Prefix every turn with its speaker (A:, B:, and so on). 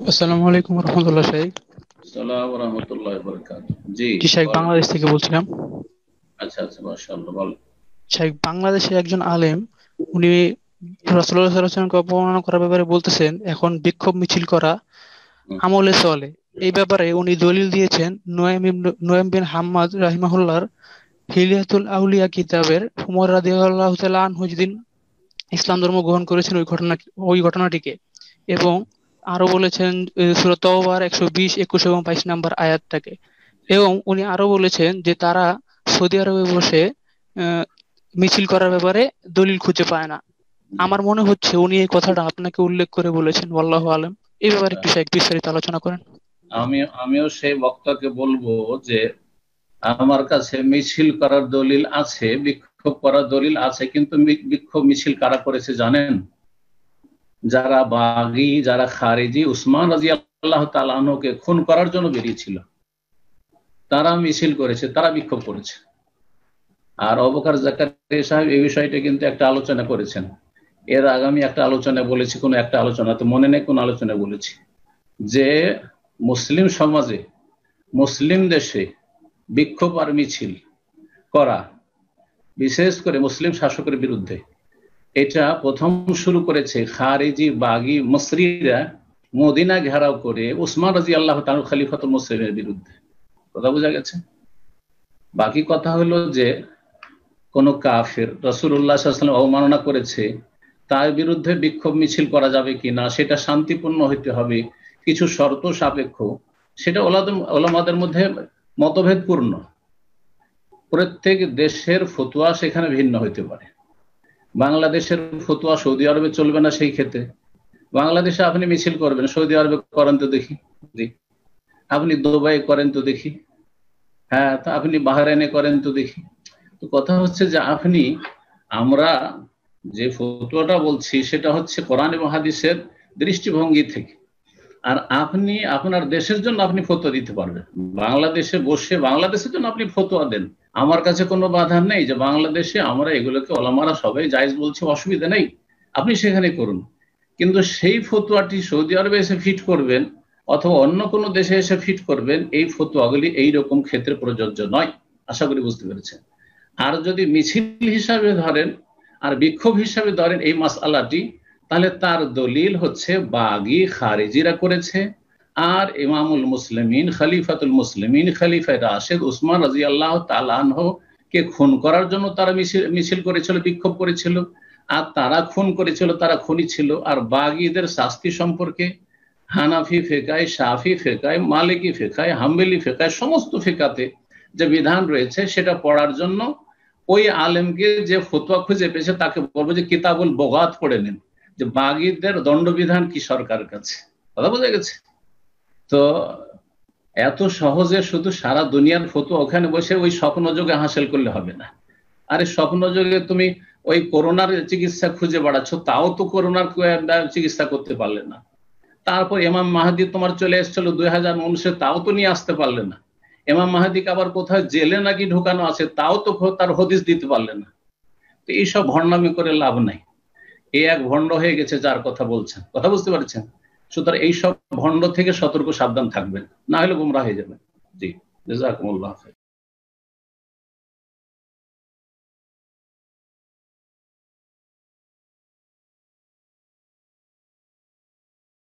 A: আসসালামু আলাইকুম রহমতুল্লাহ শাইখ।
B: সালাম রহমতুল্লাহ বরকাত। জি,
A: জি শাইখ,
B: বলেন।
A: বাংলাদেশ থেকে বলছিলাম।
B: আচ্ছা আচ্ছা, মাশাআল্লাহ, বলেন।
A: শাইখ, বাংলাদেশের একজন আলেম, উনি রাসূলুল্লাহ সাল্লাল্লাহু আলাইহি ওয়াসাল্লামকে অবমাননা করার ব্যাপারে বলতেছেন এখন বিক্ষোভ মিছিল করা
B: হুম,
A: আমলে চলে। এই ব্যাপারে উনি দলিল দিয়েছেন নুয়াইম বিন হাম্মাদ রাহিমাহুল্লাহর হিলিয়াতুল আউলিয়া কিতাবের। উমর রাদিয়াল্লাহু তাআলা আনহু যেদিন ইসলাম ধর্ম গ্রহণ করেছেন ওই ঘটনাটিকে, এবং আরো বলেছেন সূরা তাওবার 120, 21 এবং 22 নম্বর আয়াতটাকে। এবং উনি আরো বলেছেন যে তারা সৌদি আরবে বসে আহ, মিছিল করার ব্যাপারে দলিল খুঁজে পায় না।
B: জি।
A: আমার মনে হচ্ছে উনি এই কথাটা আপনাকে উল্লেখ করে বলেছেন, আল্লাহু আলম। এই ব্যাপারে একটু শেখ বিস্তারিত আলোচনা করেন।
B: আমিও সেই বক্তাকে বলবো যে আমার কাছে মিছিল করার দলিল আছে, বিক্ষোভ করার দলিল আছে, কিন্তু বিক্ষোভ মিছিল কারা করেছে জানেন? যারা বাগী, যারা খারিজি, উসমান রাদিয়াল্লাহু তাআলা আনহুকে খুন করার জন্য বেরিয়েছিল, তারা মিছিল করেছে, তারা বিক্ষোভ করেছে। আর আবু বকর জাকারিয়া সাহেব এই বিষয়টা কিন্তু একটা আলোচনা করেছেন। এর আগে আমি একটা আলোচনা বলেছি, কোন একটা আলোচনা তো মনে নেই কোন আলোচনা বলেছি, যে মুসলিম সমাজে, মুসলিম দেশে বিক্ষোভ আর মিছিল করা, বিশেষ করে মুসলিম শাসকের বিরুদ্ধে, এটা প্রথম শুরু করেছে খারিজি বাগী মসরিরা, মদিনা ঘেরাও করে উসমান রাদিয়াল্লাহু তাআলা খলিফাতুল মুসলিমের বিরুদ্ধে। কথা বোঝা গেছে? বাকি কথা হলো যে কোন কাফের রাসূলুল্লাহ সাল্লাল্লাহু আলাইহি ওয়াসাল্লাম অবমাননা করেছে, তার বিরুদ্ধে বিক্ষোভ মিছিল করা যাবে কিনা, সেটা শান্তিপূর্ণ হইতে হবে, কিছু শর্ত সাপেক্ষ, সেটা ওলামাদের মধ্যে মতভেদপূর্ণ। প্রত্যেক দেশের ফতোয়া সেখানে ভিন্ন হইতে পারে। বাংলাদেশের ফতোয়া সৌদি আরবে চলবে না, সেই ক্ষেত্রে বাংলাদেশে আপনি মিছিল করবেন, সৌদি আরবে করেন তো দেখি। জি। আপনি দুবাই করেন তো দেখি। হ্যাঁ, তা আপনি বাহরাইনে করেন তো দেখি। তো কথা হচ্ছে যে আমরা যে ফতোয়াটা বলছি সেটা হচ্ছে কোরআন এবং হাদিসের দৃষ্টিভঙ্গি থেকে। আর আপনি আপনার দেশের জন্য আপনি ফতোয়া দিতে পারবেন, বাংলাদেশে বসে বাংলাদেশের জন্য আপনি ফতোয়া দেন। আমার কাছে কোনো বাধা নেই যে বাংলাদেশে আমরা এগুলোকে ওলামারা সবাই জায়েজ বলছে, অসুবিধা নেই, আপনি সেখানে করুন। কিন্তু সেই ফতোয়াটি সৌদি আরবে এসে ফিট করবেন অথবা অন্য কোনো দেশে এসে ফিট করবেন, এই ফতোয়াগুলি এইরকম ক্ষেত্রে প্রযোজ্য নয়। আশা করি বুঝতে পেরেছেন। আর যদি মিছিল হিসাবে ধরেন আর বিক্ষোভ হিসাবে ধরেন এই মাসআলাটি, তাহলে তার দলিল হচ্ছে বাগী খারিজিরা করেছে। আর ইমামুল মুসলিমিন খলিফাতুল মুসলিমিন খলিফায়ে রাশেদ উসমান রাদিয়াল্লাহু তাআলা আনহু কে খুন করার জন্য তারা মিছিল করেছিল, বিক্ষোভ করেছিল। আর তারা খুন করেছিল, তারা খুনি ছিল। আর বাগীদের শাস্তি সম্পর্কে হানাফি ফিকায়, শাফি ফিকায়, মালিকি ফিকায়, হাম্বলি ফিকায়, সমস্ত ফিকাতে যে বিধান রয়েছে সেটা পড়ার জন্য ওই আলেমকে যে ফতোয়া খুঁজে পেয়েছে তাকে বলবো যে কিতাবুল বগাত পড়ে নিন, যে বাগীদের দণ্ডবিধান কি সরকারের কাছে। কথা বোঝা গেছে? তো এত সহজে শুধু সারা দুনিয়ার ফতোয়া ওখানে বসে ওই স্বপ্ন যোগে হাসিল করলে হবে না। আরে স্বপ্ন যোগে তুমি ওই করোনার চিকিৎসা খুঁজে বেড়াচ্ছ, তাও তো করোনার চিকিৎসা করতে পারলে না। তারপর ইমাম মাহাদি তোমার চলে এসেছিল 2019-এ, তাও তো নিয়ে আসতে পারলে না। ইমাম মাহাদিকে আবার কোথায় জেলে নাকি ঢুকানো আছে, তাও তো তার হদিস দিতে পারলে না। তো এইসব ভণ্ডামি করে লাভ নাই। এই এক ভণ্ড হয়ে গেছে যার কথা বলছেন। কথা বুঝতে পারছেন? সুতরাং এইসব ভণ্ড থেকে সতর্ক সাবধান থাকবেন, না হলে গুমরা হয়ে যাবেন। জি, জাযাকুমুল্লাহ খাইর।